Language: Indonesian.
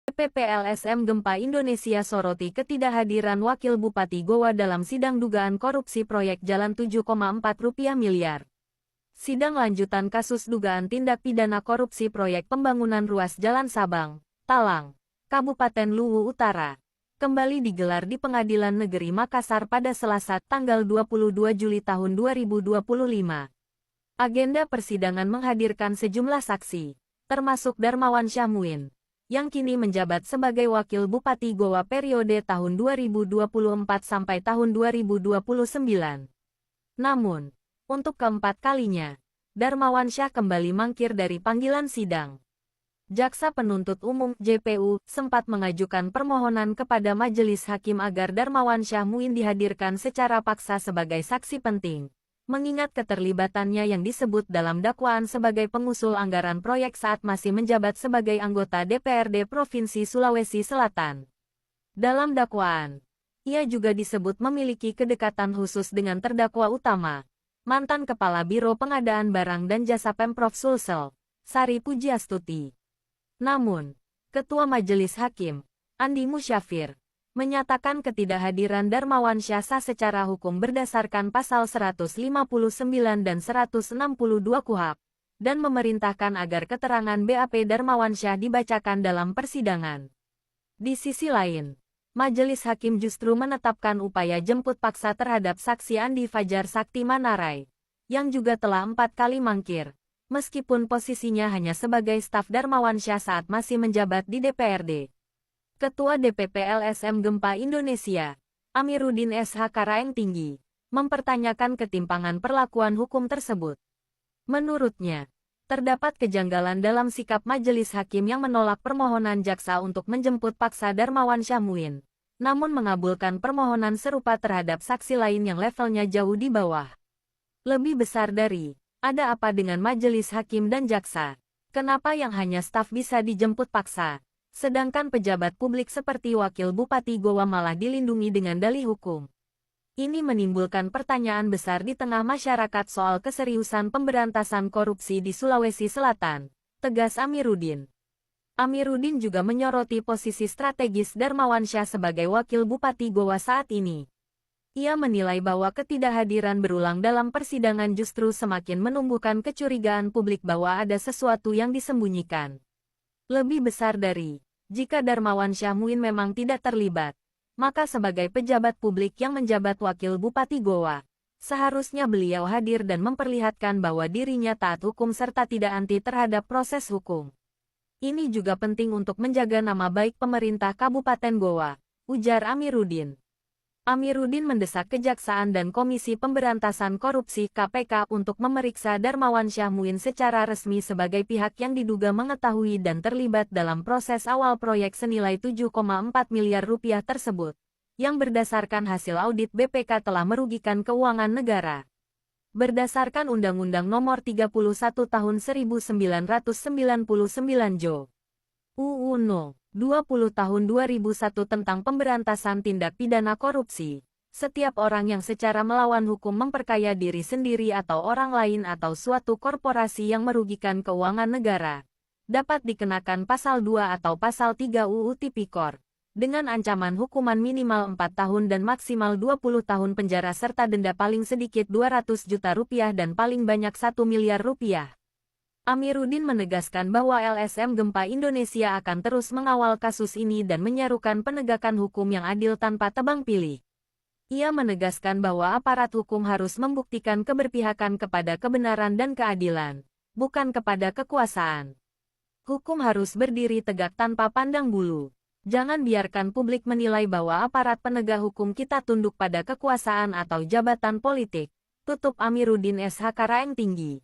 PPLSM Gempa Indonesia soroti ketidakhadiran Wakil Bupati Goa dalam sidang dugaan korupsi proyek jalan Rp7,4 miliar. Sidang lanjutan kasus dugaan tindak pidana korupsi proyek pembangunan ruas Jalan Sabang, Talang, Kabupaten Luwu Utara, kembali digelar di Pengadilan Negeri Makassar pada Selasa, tanggal 22 Juli tahun 2025. Agenda persidangan menghadirkan sejumlah saksi, termasuk Darmawan Syahmuin, yang kini menjabat sebagai Wakil Bupati Goa periode tahun 2024 sampai tahun 2029. Namun, untuk keempat kalinya, Darmawan Syah kembali mangkir dari panggilan sidang. Jaksa Penuntut Umum (JPU) sempat mengajukan permohonan kepada Majelis Hakim agar Darmawan Syahmuin dihadirkan secara paksa sebagai saksi penting, mengingat keterlibatannya yang disebut dalam dakwaan sebagai pengusul anggaran proyek saat masih menjabat sebagai anggota DPRD Provinsi Sulawesi Selatan. Dalam dakwaan, ia juga disebut memiliki kedekatan khusus dengan terdakwa utama, mantan Kepala Biro Pengadaan Barang dan Jasa Pemprov Sulsel, Sari Pujiastuti. Namun, Ketua Majelis Hakim, Andi Musyafir, menyatakan ketidakhadiran Darmawan Syah sah secara hukum berdasarkan pasal 159 dan 162 KUHP, dan memerintahkan agar keterangan BAP Darmawan Syah dibacakan dalam persidangan. Di sisi lain, Majelis Hakim justru menetapkan upaya jemput paksa terhadap saksi Andi Fajar Sakti Manarai, yang juga telah 4 kali mangkir, meskipun posisinya hanya sebagai staf Darmawan Syah saat masih menjabat di DPRD. Ketua DPP LSM Gempa Indonesia, Amiruddin SH Karaeng Tinggi, mempertanyakan ketimpangan perlakuan hukum tersebut. Menurutnya, terdapat kejanggalan dalam sikap majelis hakim yang menolak permohonan jaksa untuk menjemput paksa Darmawan Syahmuin, namun mengabulkan permohonan serupa terhadap saksi lain yang levelnya jauh di bawah. Lebih besar dari, ada apa dengan majelis hakim dan jaksa? Kenapa yang hanya staf bisa dijemput paksa? Sedangkan pejabat publik seperti Wakil Bupati Goa malah dilindungi dengan dalih hukum. Ini menimbulkan pertanyaan besar di tengah masyarakat soal keseriusan pemberantasan korupsi di Sulawesi Selatan, tegas Amiruddin. Amiruddin juga menyoroti posisi strategis Darmawan Syah sebagai Wakil Bupati Goa saat ini. Ia menilai bahwa ketidakhadiran berulang dalam persidangan justru semakin menumbuhkan kecurigaan publik bahwa ada sesuatu yang disembunyikan. Lebih besar dari, jika Darmawan Syahmuin memang tidak terlibat, maka sebagai pejabat publik yang menjabat Wakil Bupati Goa, seharusnya beliau hadir dan memperlihatkan bahwa dirinya taat hukum serta tidak anti terhadap proses hukum. Ini juga penting untuk menjaga nama baik pemerintah Kabupaten Goa, ujar Amiruddin. Amiruddin mendesak Kejaksaan dan Komisi Pemberantasan Korupsi (KPK) untuk memeriksa Darmawan Syahmuin secara resmi sebagai pihak yang diduga mengetahui dan terlibat dalam proses awal proyek senilai Rp7,4 miliar tersebut, yang berdasarkan hasil audit BPK telah merugikan keuangan negara. Berdasarkan Undang-Undang Nomor 31 Tahun 1999 Jo. UU No. 20 Tahun 2001 tentang pemberantasan tindak pidana korupsi, setiap orang yang secara melawan hukum memperkaya diri sendiri atau orang lain atau suatu korporasi yang merugikan keuangan negara, dapat dikenakan Pasal 2 atau Pasal 3 UU Tipikor, dengan ancaman hukuman minimal 4 tahun dan maksimal 20 tahun penjara serta denda paling sedikit Rp200 juta dan paling banyak Rp1 miliar. Amiruddin menegaskan bahwa LSM Gempa Indonesia akan terus mengawal kasus ini dan menyerukan penegakan hukum yang adil tanpa tebang pilih. Ia menegaskan bahwa aparat hukum harus membuktikan keberpihakan kepada kebenaran dan keadilan, bukan kepada kekuasaan. Hukum harus berdiri tegak tanpa pandang bulu. Jangan biarkan publik menilai bahwa aparat penegak hukum kita tunduk pada kekuasaan atau jabatan politik, tutup Amiruddin SH Karaeng Tinggi.